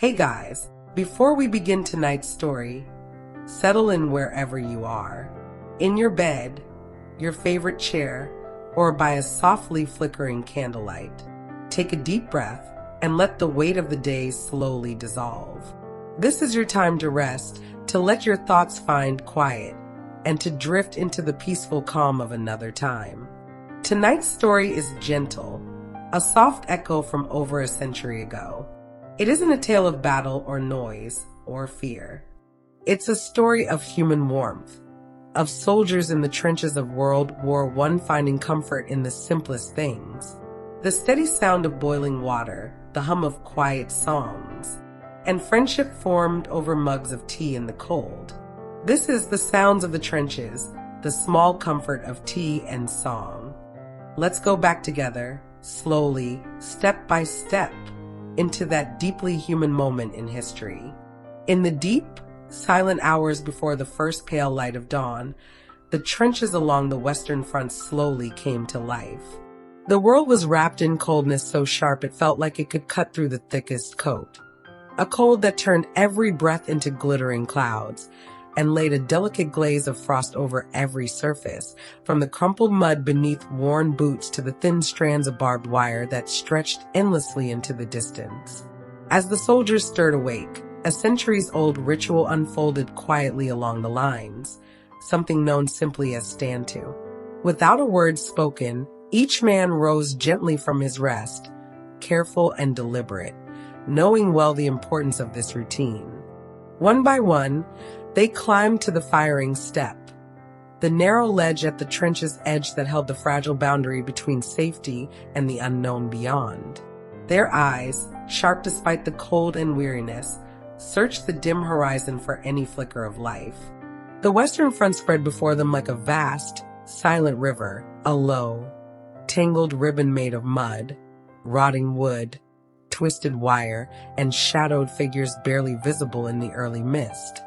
Hey guys, before we begin tonight's story, settle in wherever you are. In your bed, your favorite chair, or by a softly flickering candlelight. Take a deep breath and let the weight of the day slowly dissolve. This is your time to rest, to let your thoughts find quiet, and to drift into the peaceful calm of another time. Tonight's story is gentle, a soft echo from over a century ago. It isn't a tale of battle or noise or fear. It's a story of human warmth, of soldiers in the trenches of World War I finding comfort in the simplest things. The steady sound of boiling water, the hum of quiet songs, and friendship formed over mugs of tea in the cold. This is the sounds of the trenches, the small comfort of tea and song. Let's go back together, slowly, step by step, into that deeply human moment in history. In the deep, silent hours before the first pale light of dawn, the trenches along the Western Front slowly came to life. The world was wrapped in coldness so sharp it felt like it could cut through the thickest coat. A cold that turned every breath into glittering clouds and laid a delicate glaze of frost over every surface, from the crumpled mud beneath worn boots to the thin strands of barbed wire that stretched endlessly into the distance. As the soldiers stirred awake, a centuries-old ritual unfolded quietly along the lines, something known simply as stand to. Without a word spoken, each man rose gently from his rest, careful and deliberate, knowing well the importance of this routine. One by one, they climbed to the firing step, the narrow ledge at the trench's edge that held the fragile boundary between safety and the unknown beyond. Their eyes, sharp despite the cold and weariness, searched the dim horizon for any flicker of life. The Western Front spread before them like a vast, silent river, a low, tangled ribbon made of mud, rotting wood, twisted wire, and shadowed figures barely visible in the early mist.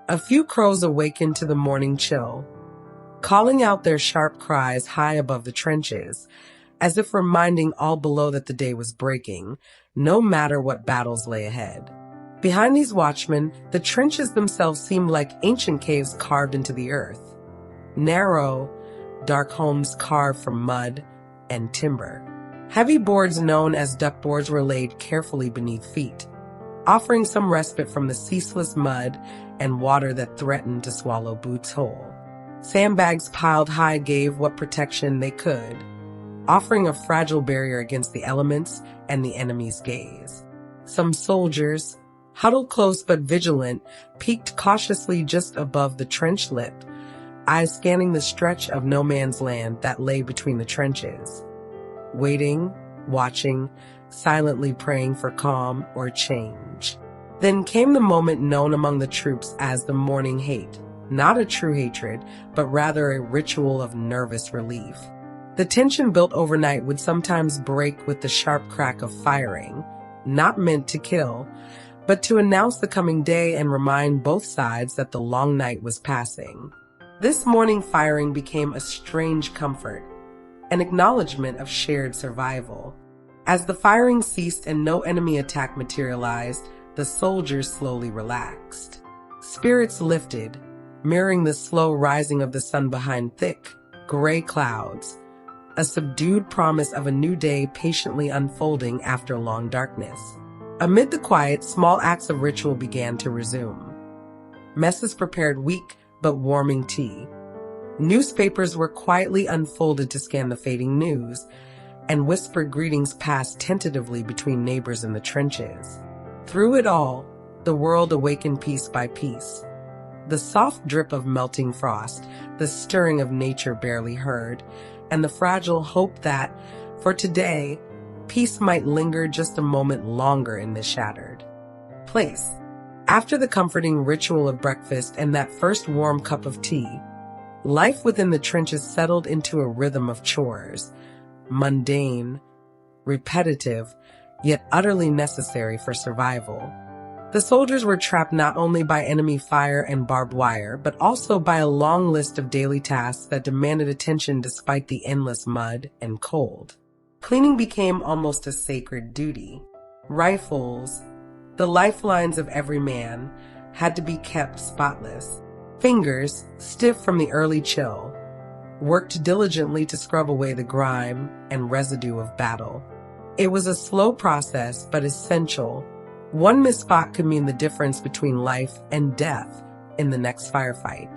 A few crows awakened to the morning chill, calling out their sharp cries high above the trenches, as if reminding all below that the day was breaking, no matter what battles lay ahead. Behind these watchmen, the trenches themselves seemed like ancient caves carved into the earth. Narrow, dark homes carved from mud and timber. Heavy boards known as duckboards were laid carefully beneath feet, offering some respite from the ceaseless mud and water that threatened to swallow boots whole. Sandbags piled high gave what protection they could, offering a fragile barrier against the elements and the enemy's gaze. Some soldiers, huddled close but vigilant, peeked cautiously just above the trench lip, eyes scanning the stretch of no man's land that lay between the trenches. Waiting, watching, silently praying for calm or change. Then came the moment known among the troops as the morning hate, not a true hatred, but rather a ritual of nervous relief. The tension built overnight would sometimes break with the sharp crack of firing, not meant to kill, but to announce the coming day and remind both sides that the long night was passing. This morning firing became a strange comfort, an acknowledgement of shared survival. As the firing ceased and no enemy attack materialized, the soldiers slowly relaxed. Spirits lifted, mirroring the slow rising of the sun behind thick, gray clouds, a subdued promise of a new day patiently unfolding after long darkness. Amid the quiet, small acts of ritual began to resume. Messes prepared weak but warming tea. Newspapers were quietly unfolded to scan the fading news, and whispered greetings passed tentatively between neighbors in the trenches. Through it all, the world awakened piece by piece. The soft drip of melting frost, the stirring of nature barely heard, and the fragile hope that, for today, peace might linger just a moment longer in this shattered place. After the comforting ritual of breakfast and that first warm cup of tea, life within the trenches settled into a rhythm of chores, mundane, repetitive, yet utterly necessary for survival. The soldiers were trapped not only by enemy fire and barbed wire, but also by a long list of daily tasks that demanded attention despite the endless mud and cold. Cleaning became almost a sacred duty. Rifles, The lifelines of every man had to be kept spotless. Fingers, stiff from the early chill, worked diligently to scrub away the grime and residue of battle. It was a slow process, but essential. One misspot could mean the difference between life and death in the next firefight.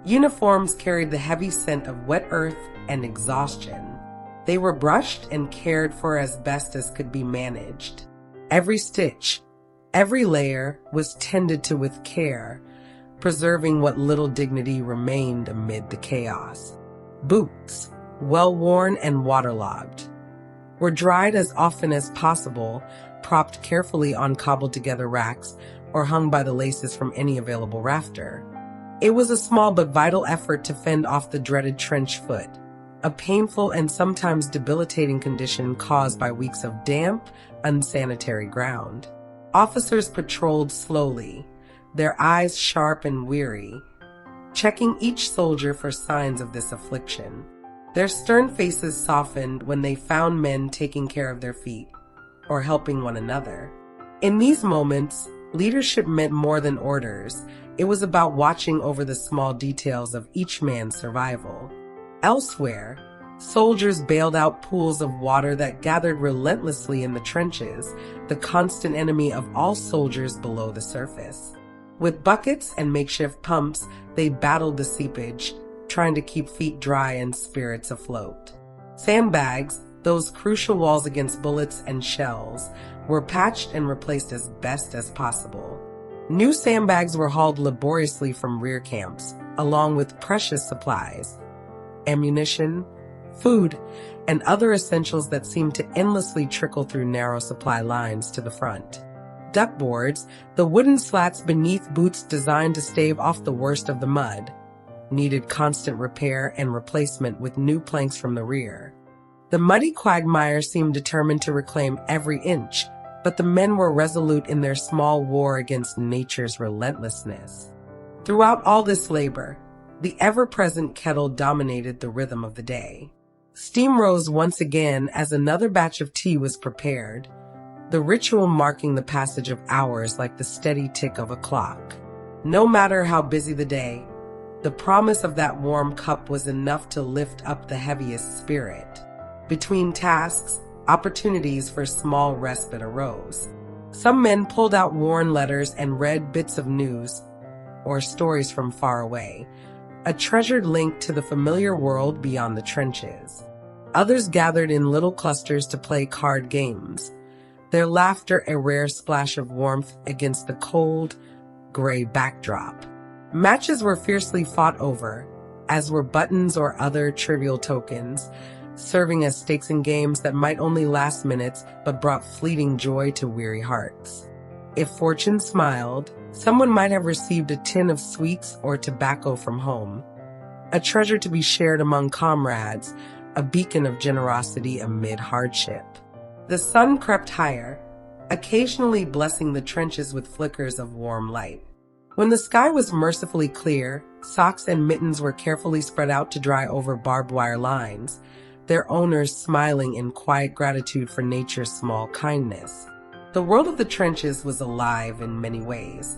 Uniforms carried the heavy scent of wet earth and exhaustion. They were brushed and cared for as best as could be managed. Every stitch, every layer was tended to with care, preserving what little dignity remained amid the chaos. Boots, well-worn and waterlogged, were dried as often as possible, propped carefully on cobbled-together racks or hung by the laces from any available rafter. It was a small but vital effort to fend off the dreaded trench foot, a painful and sometimes debilitating condition caused by weeks of damp, unsanitary ground. Officers patrolled slowly, their eyes sharp and weary, checking each soldier for signs of this affliction. Their stern faces softened when they found men taking care of their feet or helping one another. In these moments, leadership meant more than orders. It was about watching over the small details of each man's survival. Elsewhere, soldiers bailed out pools of water that gathered relentlessly in the trenches, the constant enemy of all soldiers below the surface. With buckets and makeshift pumps, they battled the seepage, trying to keep feet dry and spirits afloat. Sandbags, those crucial walls against bullets and shells, were patched and replaced as best as possible. New sandbags were hauled laboriously from rear camps, along with precious supplies, ammunition, food, and other essentials that seemed to endlessly trickle through narrow supply lines to the front. Duckboards, the wooden slats beneath boots designed to stave off the worst of the mud, needed constant repair and replacement with new planks from the rear. The muddy quagmire seemed determined to reclaim every inch, but the men were resolute in their small war against nature's relentlessness. Throughout all this labor, the ever-present kettle dominated the rhythm of the day. Steam rose once again as another batch of tea was prepared, the ritual marking the passage of hours like the steady tick of a clock. No matter how busy the day, the promise of that warm cup was enough to lift up the heaviest spirit. Between tasks, opportunities for small respite arose. Some men pulled out worn letters and read bits of news or stories from far away, a treasured link to the familiar world beyond the trenches. Others gathered in little clusters to play card games, their laughter a rare splash of warmth against the cold, gray backdrop. Matches were fiercely fought over, as were buttons or other trivial tokens, serving as stakes in games that might only last minutes but brought fleeting joy to weary hearts. If fortune smiled, someone might have received a tin of sweets or tobacco from home, a treasure to be shared among comrades, a beacon of generosity amid hardship. The sun crept higher, occasionally blessing the trenches with flickers of warm light. When the sky was mercifully clear, socks and mittens were carefully spread out to dry over barbed wire lines, their owners smiling in quiet gratitude for nature's small kindness. The world of the trenches was alive in many ways.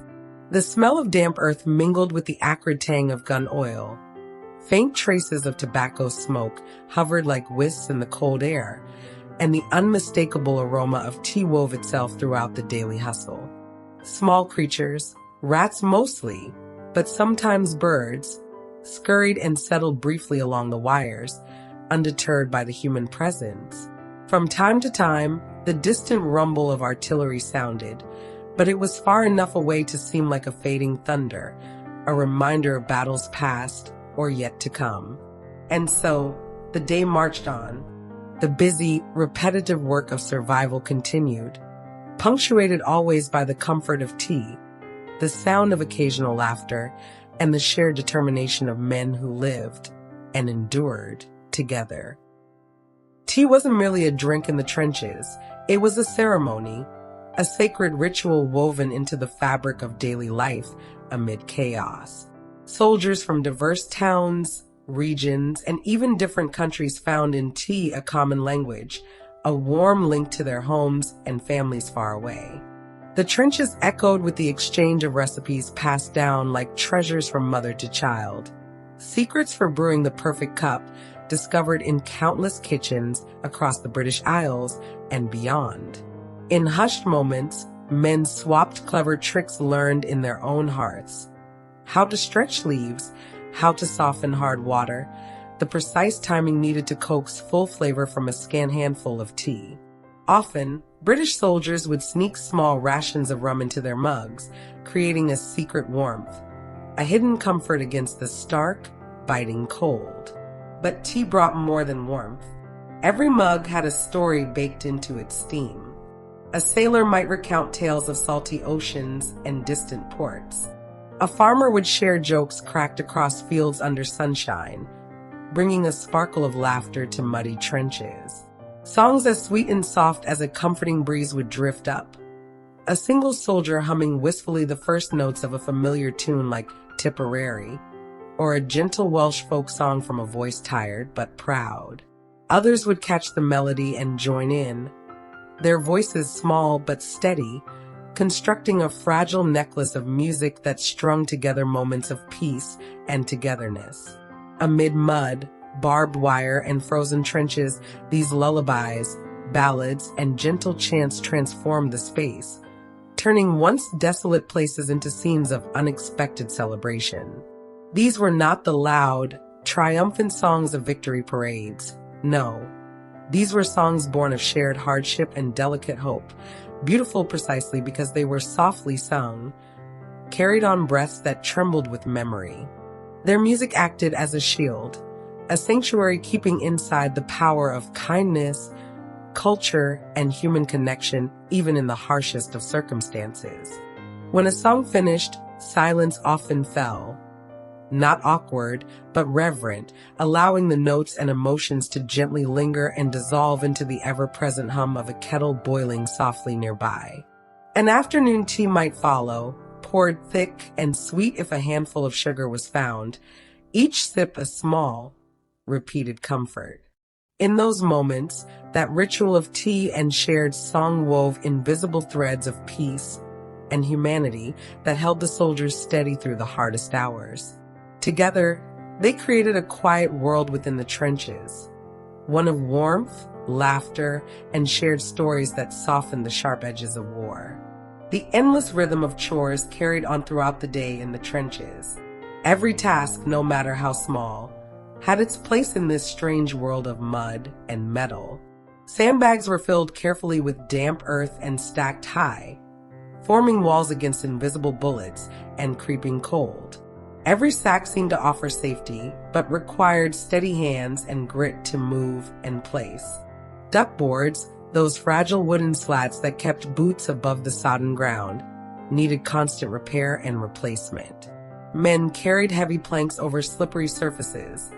The smell of damp earth mingled with the acrid tang of gun oil. Faint traces of tobacco smoke hovered like wisps in the cold air, and the unmistakable aroma of tea wove itself throughout the daily hustle. Small creatures, rats mostly, but sometimes birds, scurried and settled briefly along the wires, undeterred by the human presence. From time to time, the distant rumble of artillery sounded, but it was far enough away to seem like a fading thunder, a reminder of battles past or yet to come. And so, the day marched on. The busy, repetitive work of survival continued, punctuated always by the comfort of tea, the sound of occasional laughter, and the shared determination of men who lived and endured together. Tea wasn't merely a drink in the trenches. It was a ceremony, a sacred ritual woven into the fabric of daily life amid chaos. Soldiers from diverse towns, regions, and even different countries found in tea a common language, a warm link to their homes and families far away. The trenches echoed with the exchange of recipes passed down like treasures from mother to child. Secrets for brewing the perfect cup discovered in countless kitchens across the British Isles and beyond. In hushed moments, men swapped clever tricks learned in their own hearths. How to stretch leaves, how to soften hard water, the precise timing needed to coax full flavor from a scant handful of tea. Often, British soldiers would sneak small rations of rum into their mugs, creating a secret warmth, a hidden comfort against the stark, biting cold. But tea brought more than warmth. Every mug had a story baked into its steam. A sailor might recount tales of salty oceans and distant ports. A farmer would share jokes cracked across fields under sunshine, bringing a sparkle of laughter to muddy trenches. Songs as sweet and soft as a comforting breeze would drift up. A single soldier humming wistfully the first notes of a familiar tune like Tipperary, or a gentle Welsh folk song from a voice tired but proud. Others would catch the melody and join in, their voices small but steady, constructing a fragile necklace of music that strung together moments of peace and togetherness. Amid mud, barbed wire, and frozen trenches, these lullabies, ballads, and gentle chants transformed the space, turning once desolate places into scenes of unexpected celebration. These were not the loud, triumphant songs of victory parades. No, these were songs born of shared hardship and delicate hope, beautiful precisely because they were softly sung, carried on breaths that trembled with memory. Their music acted as a shield, a sanctuary keeping inside the power of kindness, culture, and human connection, even in the harshest of circumstances. When a song finished, silence often fell. Not awkward, but reverent, allowing the notes and emotions to gently linger and dissolve into the ever-present hum of a kettle boiling softly nearby. An afternoon tea might follow, poured thick and sweet if a handful of sugar was found, each sip a small, repeated comfort. In those moments, that ritual of tea and shared song wove invisible threads of peace and humanity that held the soldiers steady through the hardest hours. Together, they created a quiet world within the trenches, one of warmth, laughter, and shared stories that softened the sharp edges of war. The endless rhythm of chores carried on throughout the day in the trenches. Every task, no matter how small, had its place in this strange world of mud and metal. Sandbags were filled carefully with damp earth and stacked high, forming walls against invisible bullets and creeping cold. Every sack seemed to offer safety, but required steady hands and grit to move and place. Duckboards, those fragile wooden slats that kept boots above the sodden ground, needed constant repair and replacement. Men carried heavy planks over slippery surfaces,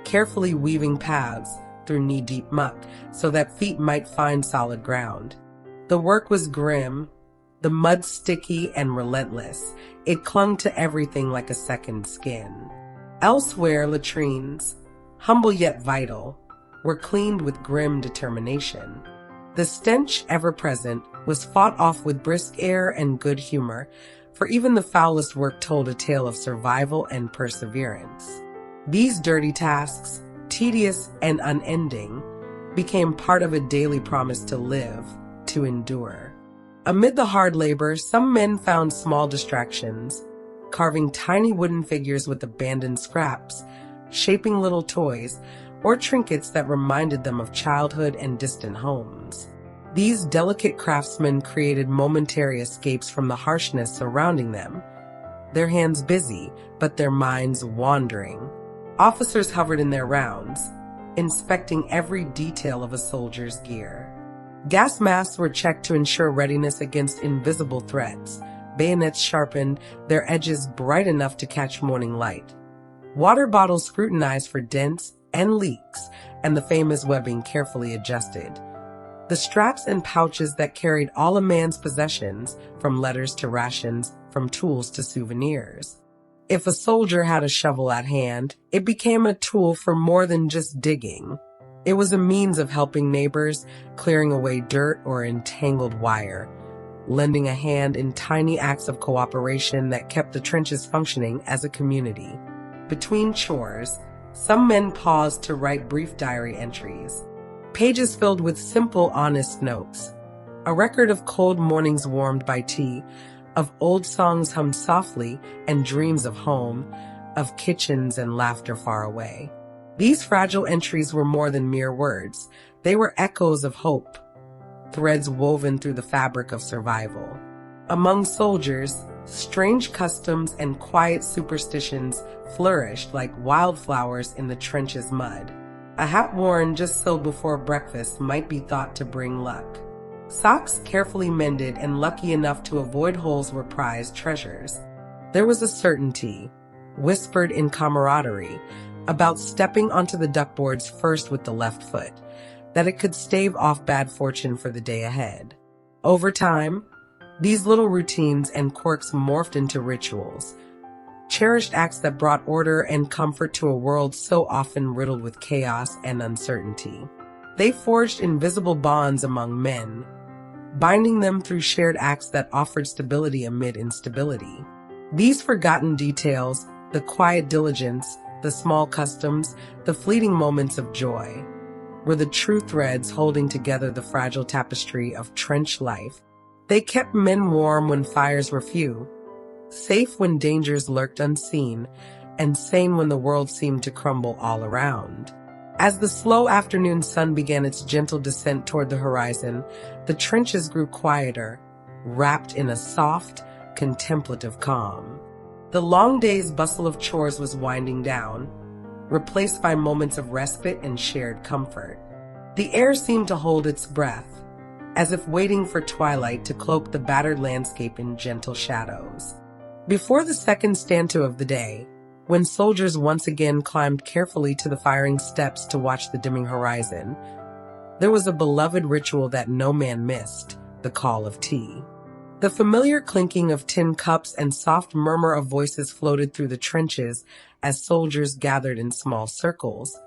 carefully weaving paths through knee-deep muck so that feet might find solid ground. The work was grim, the mud sticky and relentless. It clung to everything like a second skin. Elsewhere, latrines, humble yet vital, were cleaned with grim determination. The stench, ever present, was fought off with brisk air and good humor, for even the foulest work told a tale of survival and perseverance. These dirty tasks, tedious and unending, became part of a daily promise to live, to endure. Amid the hard labor, some men found small distractions, carving tiny wooden figures with abandoned scraps, shaping little toys, or trinkets that reminded them of childhood and distant homes. These delicate craftsmen created momentary escapes from the harshness surrounding them, their hands busy, but their minds wandering. Officers hovered in their rounds, inspecting every detail of a soldier's gear. Gas masks were checked to ensure readiness against invisible threats, bayonets sharpened, their edges bright enough to catch morning light. Water bottles scrutinized for dents and leaks, and the famous webbing carefully adjusted. The straps and pouches that carried all a man's possessions, from letters to rations, from tools to souvenirs. If a soldier had a shovel at hand, it became a tool for more than just digging. It was a means of helping neighbors, clearing away dirt or entangled wire, lending a hand in tiny acts of cooperation that kept the trenches functioning as a community. Between chores, some men paused to write brief diary entries, pages filled with simple, honest notes. A record of cold mornings warmed by tea, of old songs hummed softly and dreams of home, of kitchens and laughter far away. These fragile entries were more than mere words. They were echoes of hope, threads woven through the fabric of survival. Among soldiers, strange customs and quiet superstitions flourished like wildflowers in the trench's mud. A hat worn just so before breakfast might be thought to bring luck. Socks carefully mended and lucky enough to avoid holes were prized treasures. There was a certainty, whispered in camaraderie, about stepping onto the duckboards first with the left foot, that it could stave off bad fortune for the day ahead. Over time, these little routines and quirks morphed into rituals, cherished acts that brought order and comfort to a world so often riddled with chaos and uncertainty. They forged invisible bonds among men, binding them through shared acts that offered stability amid instability. These forgotten details, the quiet diligence, the small customs, the fleeting moments of joy, were the true threads holding together the fragile tapestry of trench life. They kept men warm when fires were few, safe when dangers lurked unseen, and sane when the world seemed to crumble all around. As the slow afternoon sun began its gentle descent toward the horizon, the trenches grew quieter, wrapped in a soft, contemplative calm. The long day's bustle of chores was winding down, replaced by moments of respite and shared comfort. The air seemed to hold its breath, as if waiting for twilight to cloak the battered landscape in gentle shadows. Before the second stanza of the day, when soldiers once again climbed carefully to the firing steps to watch the dimming horizon, there was a beloved ritual that no man missed, the call of tea. The familiar clinking of tin cups and soft murmur of voices floated through the trenches as soldiers gathered in small circles,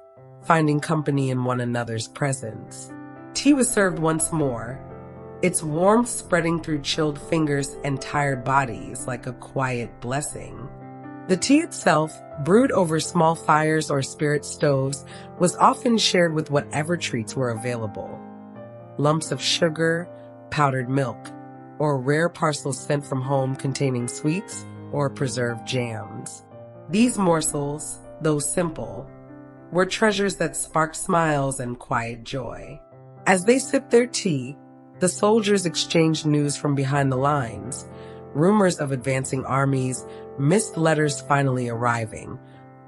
finding company in one another's presence. Tea was served once more, its warmth spreading through chilled fingers and tired bodies like a quiet blessing. The tea itself, brewed over small fires or spirit stoves, was often shared with whatever treats were available. Lumps of sugar, powdered milk, or rare parcels sent from home containing sweets or preserved jams. These morsels, though simple, were treasures that sparked smiles and quiet joy. As they sipped their tea, the soldiers exchanged news from behind the lines, rumors of advancing armies, missed letters finally arriving,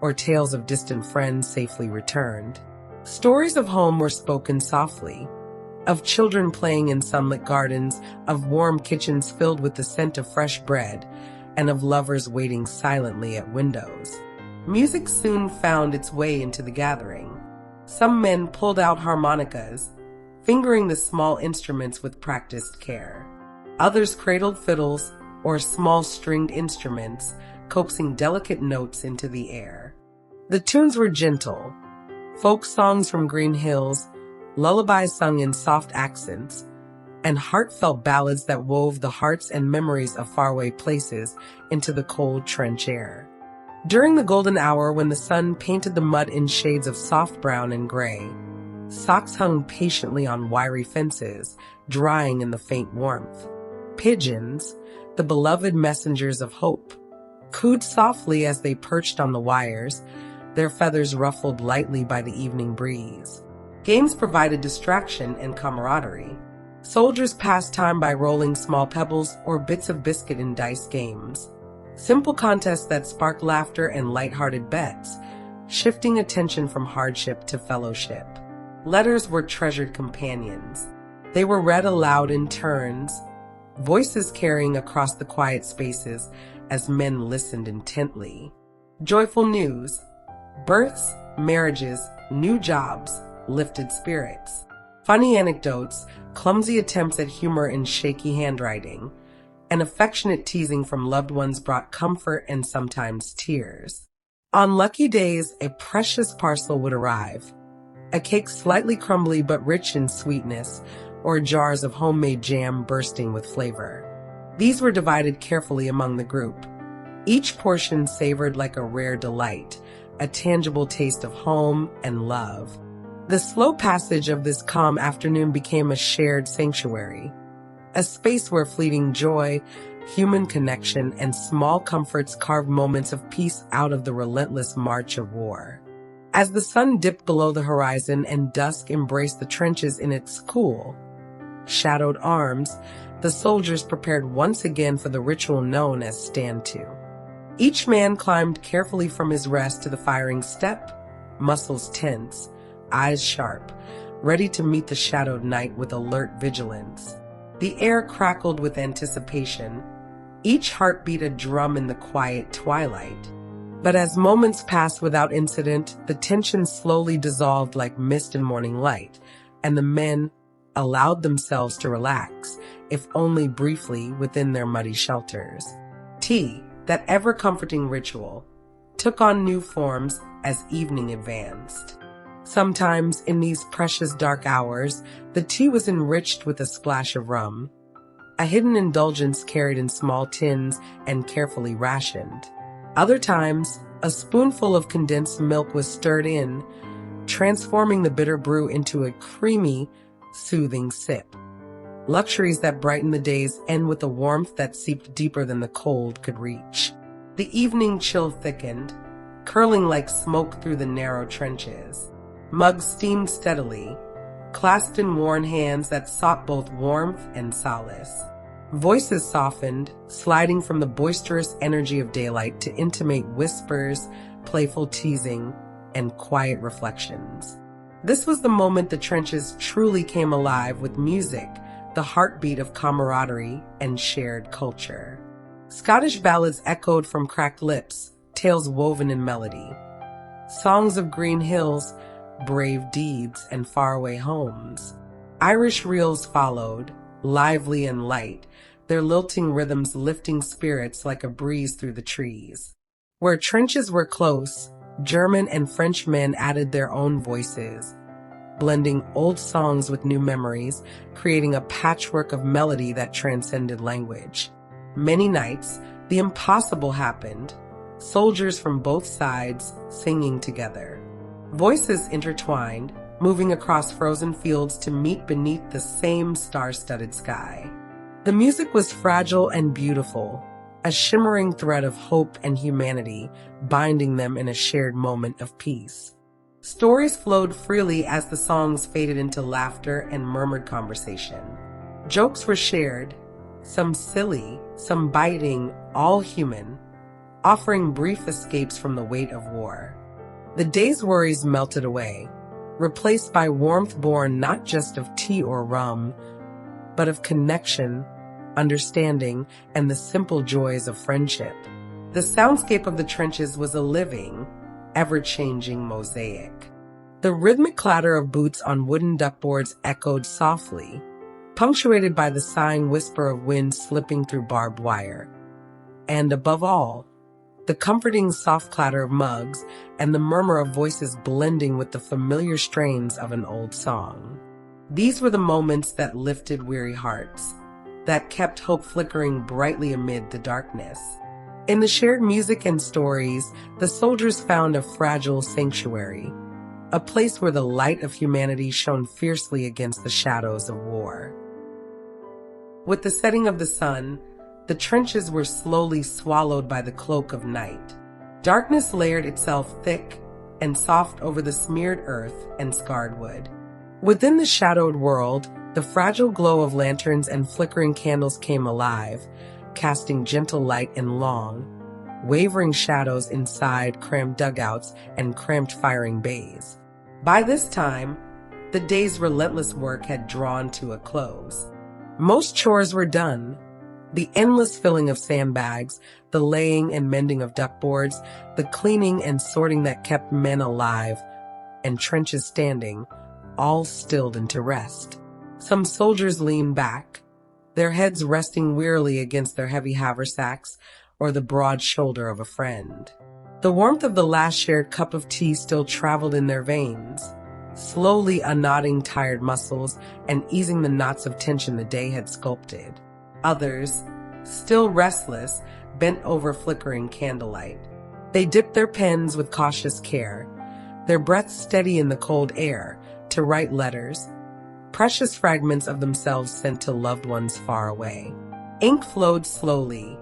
or tales of distant friends safely returned. Stories of home were spoken softly, of children playing in sunlit gardens, of warm kitchens filled with the scent of fresh bread, and of lovers waiting silently at windows. Music soon found its way into the gathering. Some men pulled out harmonicas, fingering the small instruments with practiced care. Others cradled fiddles or small stringed instruments, coaxing delicate notes into the air. The tunes were gentle, folk songs from green hills, lullabies sung in soft accents, and heartfelt ballads that wove the hearts and memories of faraway places into the cold trench air. During the golden hour when the sun painted the mud in shades of soft brown and gray, socks hung patiently on wiry fences, drying in the faint warmth. Pigeons, the beloved messengers of hope, cooed softly as they perched on the wires, their feathers ruffled lightly by the evening breeze. Games provided distraction and camaraderie. Soldiers passed time by rolling small pebbles or bits of biscuit in dice games. Simple contests that sparked laughter and lighthearted bets, shifting attention from hardship to fellowship. Letters were treasured companions. They were read aloud in turns, voices carrying across the quiet spaces as men listened intently. Joyful news, births, marriages, new jobs, lifted spirits. Funny anecdotes, clumsy attempts at humor in shaky handwriting, and affectionate teasing from loved ones brought comfort and sometimes tears. On lucky days, a precious parcel would arrive. A cake slightly crumbly but rich in sweetness, or jars of homemade jam bursting with flavor. These were divided carefully among the group. Each portion savored like a rare delight, a tangible taste of home and love. The slow passage of this calm afternoon became a shared sanctuary, a space where fleeting joy, human connection, and small comforts carved moments of peace out of the relentless march of war. As the sun dipped below the horizon and dusk embraced the trenches in its cool, shadowed arms, the soldiers prepared once again for the ritual known as Stand To. Each man climbed carefully from his rest to the firing step, muscles tense, eyes sharp, ready to meet the shadowed night with alert vigilance. The air crackled with anticipation, each heartbeat a drum in the quiet twilight. But as moments passed without incident, the tension slowly dissolved like mist in morning light, and the men allowed themselves to relax, if only briefly, within their muddy shelters. Tea, that ever-comforting ritual, took on new forms as evening advanced. Sometimes, in these precious dark hours, the tea was enriched with a splash of rum, a hidden indulgence carried in small tins and carefully rationed. Other times, a spoonful of condensed milk was stirred in, transforming the bitter brew into a creamy, soothing sip. Luxuries that brightened the day's end with a warmth that seeped deeper than the cold could reach. The evening chill thickened, curling like smoke through the narrow trenches. Mugs steamed steadily, clasped in worn hands that sought both warmth and solace. Voices softened, sliding from the boisterous energy of daylight to intimate whispers, playful teasing, and quiet reflections. This was the moment the trenches truly came alive with music, the heartbeat of camaraderie and shared culture. Scottish ballads echoed from cracked lips, tales woven in melody. Songs of green hills, brave deeds, and faraway homes. Irish reels followed, lively and light, their lilting rhythms lifting spirits like a breeze through the trees. Where trenches were close, German and French men added their own voices, blending old songs with new memories, creating a patchwork of melody that transcended language. Many nights, the impossible happened, soldiers from both sides singing together. Voices intertwined, moving across frozen fields to meet beneath the same star-studded sky. The music was fragile and beautiful, a shimmering thread of hope and humanity, binding them in a shared moment of peace. Stories flowed freely as the songs faded into laughter and murmured conversation. Jokes were shared, some silly, some biting, all human, offering brief escapes from the weight of war. The day's worries melted away, replaced by warmth born not just of tea or rum, but of connection, understanding, and the simple joys of friendship. The soundscape of the trenches was a living, ever-changing mosaic. The rhythmic clatter of boots on wooden duckboards echoed softly, punctuated by the sighing whisper of wind slipping through barbed wire. And above all, the comforting soft clatter of mugs and the murmur of voices blending with the familiar strains of an old song. These were the moments that lifted weary hearts, that kept hope flickering brightly amid the darkness. In the shared music and stories, the soldiers found a fragile sanctuary, a place where the light of humanity shone fiercely against the shadows of war. With the setting of the sun, the trenches were slowly swallowed by the cloak of night. Darkness layered itself thick and soft over the smeared earth and scarred wood. Within the shadowed world, the fragile glow of lanterns and flickering candles came alive, casting gentle light in long, wavering shadows inside cramped dugouts and cramped firing bays. By this time, the day's relentless work had drawn to a close. Most chores were done. The endless filling of sandbags, the laying and mending of duckboards, the cleaning and sorting that kept men alive and trenches standing, all stilled into rest. Some soldiers leaned back, their heads resting wearily against their heavy haversacks or the broad shoulder of a friend. The warmth of the last shared cup of tea still traveled in their veins, slowly unknotting tired muscles and easing the knots of tension the day had sculpted. Others, still restless, bent over flickering candlelight. They dipped their pens with cautious care, their breaths steady in the cold air, to write letters, precious fragments of themselves sent to loved ones far away. Ink flowed slowly,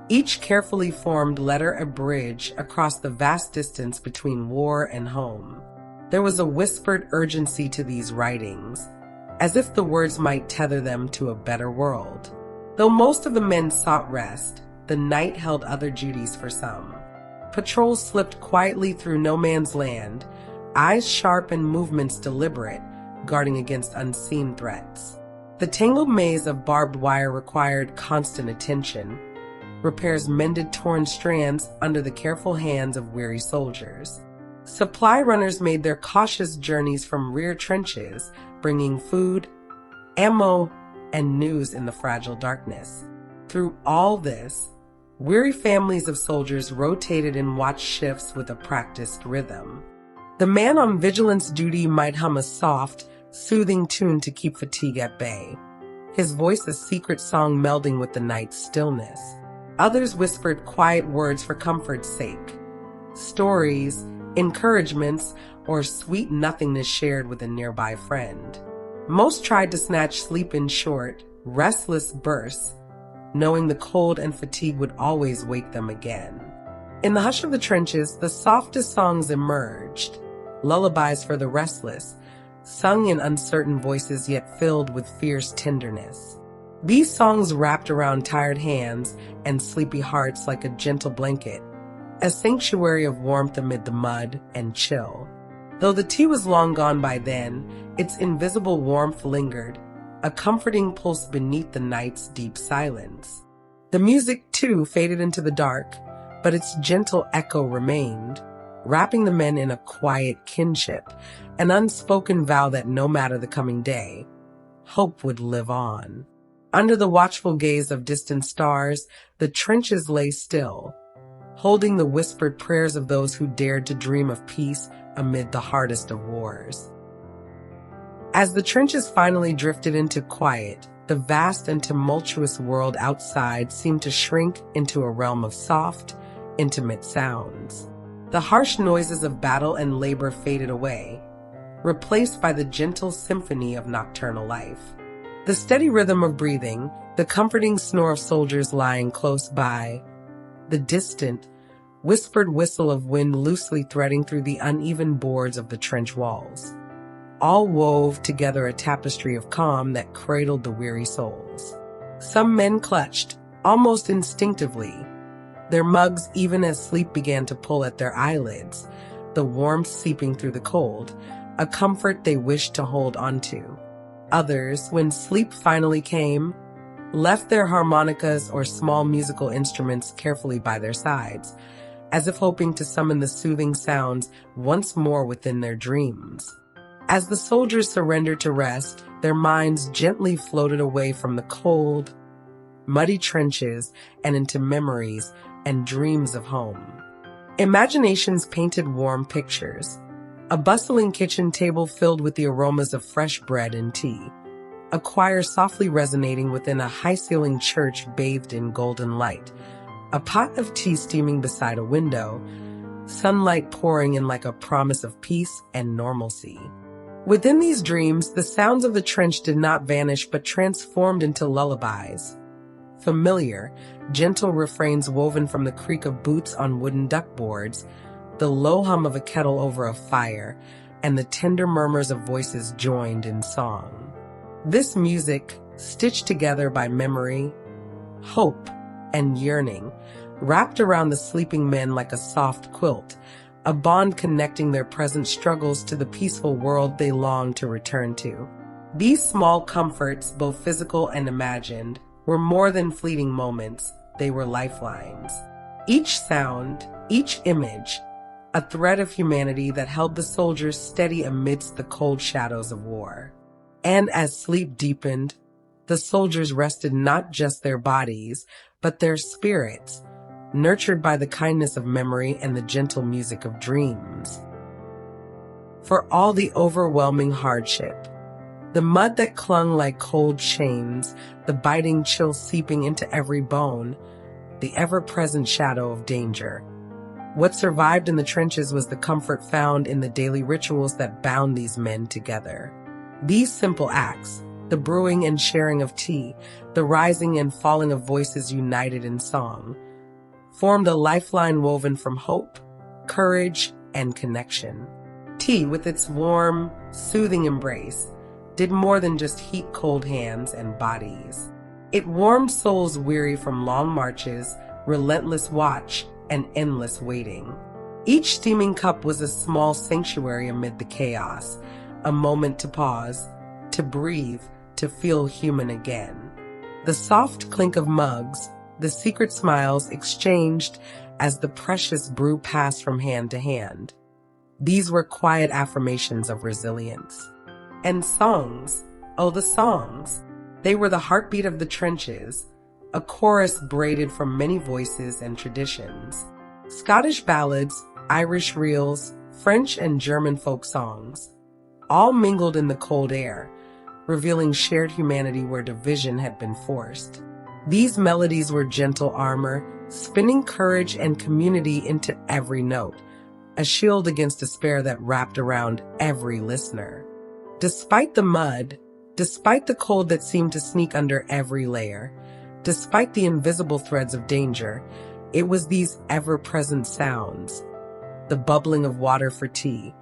each carefully formed letter a bridge across the vast distance between war and home. There was a whispered urgency to these writings, as if the words might tether them to a better world. Though most of the men sought rest, the night held other duties for some. Patrols slipped quietly through no man's land, eyes sharp and movements deliberate, guarding against unseen threats. The tangled maze of barbed wire required constant attention. Repairs mended torn strands under the careful hands of weary soldiers. Supply runners made their cautious journeys from rear trenches, bringing food, ammo, and news in the fragile darkness. Through all this, weary families of soldiers rotated in watch shifts with a practiced rhythm. The man on vigilance duty might hum a soft, soothing tune to keep fatigue at bay, his voice a secret song melding with the night's stillness. Others whispered quiet words for comfort's sake, stories, encouragements, or sweet nothingness shared with a nearby friend. Most tried to snatch sleep in short, restless bursts, knowing the cold and fatigue would always wake them again. In the hush of the trenches, the softest songs emerged, lullabies for the restless, sung in uncertain voices yet filled with fierce tenderness. These songs wrapped around tired hands and sleepy hearts like a gentle blanket, a sanctuary of warmth amid the mud and chill. Though the tea was long gone by then, its invisible warmth lingered, a comforting pulse beneath the night's deep silence. The music, too, faded into the dark, but its gentle echo remained, wrapping the men in a quiet kinship, an unspoken vow that no matter the coming day, hope would live on. Under the watchful gaze of distant stars, the trenches lay still, holding the whispered prayers of those who dared to dream of peace amid the hardest of wars. As the trenches finally drifted into quiet, the vast and tumultuous world outside seemed to shrink into a realm of soft, intimate sounds. The harsh noises of battle and labor faded away, replaced by the gentle symphony of nocturnal life. The steady rhythm of breathing, the comforting snore of soldiers lying close by, the distant, whispered whistle of wind loosely threading through the uneven boards of the trench walls, all wove together a tapestry of calm that cradled the weary souls. Some men clutched, almost instinctively, their mugs even as sleep began to pull at their eyelids, the warmth seeping through the cold, a comfort they wished to hold onto. Others, when sleep finally came, left their harmonicas or small musical instruments carefully by their sides, as if hoping to summon the soothing sounds once more within their dreams. As the soldiers surrendered to rest, their minds gently floated away from the cold, muddy trenches and into memories and dreams of home. Imaginations painted warm pictures. A bustling kitchen table filled with the aromas of fresh bread and tea. A choir softly resonating within a high-ceilinged church bathed in golden light. A pot of tea steaming beside a window. Sunlight pouring in like a promise of peace and normalcy. Within these dreams, the sounds of the trench did not vanish but transformed into lullabies. Familiar, gentle refrains woven from the creak of boots on wooden duckboards, the low hum of a kettle over a fire, and the tender murmurs of voices joined in song. This music, stitched together by memory, hope, and yearning, wrapped around the sleeping men like a soft quilt, a bond connecting their present struggles to the peaceful world they longed to return to. These small comforts, both physical and imagined, were more than fleeting moments, they were lifelines. Each sound, each image, a thread of humanity that held the soldiers steady amidst the cold shadows of war. And as sleep deepened, the soldiers rested not just their bodies, but their spirits, nurtured by the kindness of memory and the gentle music of dreams. for all the overwhelming hardship. The mud that clung like cold chains, the biting chill seeping into every bone, the ever-present shadow of danger. What survived in the trenches was the comfort found in the daily rituals that bound these men together. These simple acts, the brewing and sharing of tea, the rising and falling of voices united in song, formed a lifeline woven from hope, courage, and connection. Tea, with its warm, soothing embrace, did more than just heat cold hands and bodies. It warmed souls weary from long marches, relentless watch, and endless waiting. Each steaming cup was a small sanctuary amid the chaos, a moment to pause, to breathe, to feel human again. The soft clink of mugs, the secret smiles exchanged as the precious brew passed from hand to hand. These were quiet affirmations of resilience. And songs, oh the songs, they were the heartbeat of the trenches, a chorus braided from many voices and traditions. Scottish ballads, Irish reels, French and German folk songs, all mingled in the cold air, revealing shared humanity where division had been forced. These melodies were gentle armor, spinning courage and community into every note, a shield against despair that wrapped around every listener. Despite the mud, despite the cold that seemed to sneak under every layer, despite the invisible threads of danger, it was these ever-present sounds, the bubbling of water for tea,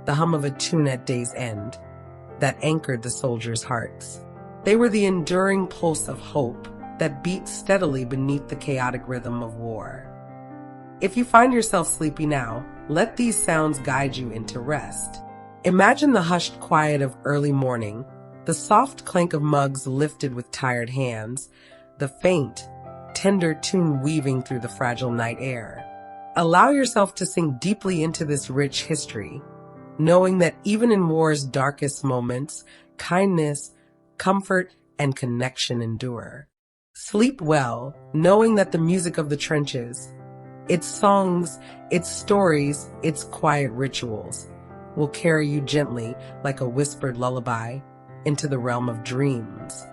the hum of a tune at day's end, that anchored the soldiers' hearts. They were the enduring pulse of hope that beat steadily beneath the chaotic rhythm of war. If you find yourself sleepy now, let these sounds guide you into rest. Imagine the hushed quiet of early morning, the soft clank of mugs lifted with tired hands, the faint, tender tune weaving through the fragile night air. Allow yourself to sink deeply into this rich history, knowing that even in war's darkest moments, kindness, comfort, and connection endure. Sleep well, knowing that the music of the trenches, its songs, its stories, its quiet rituals, will carry you gently like a whispered lullaby into the realm of dreams.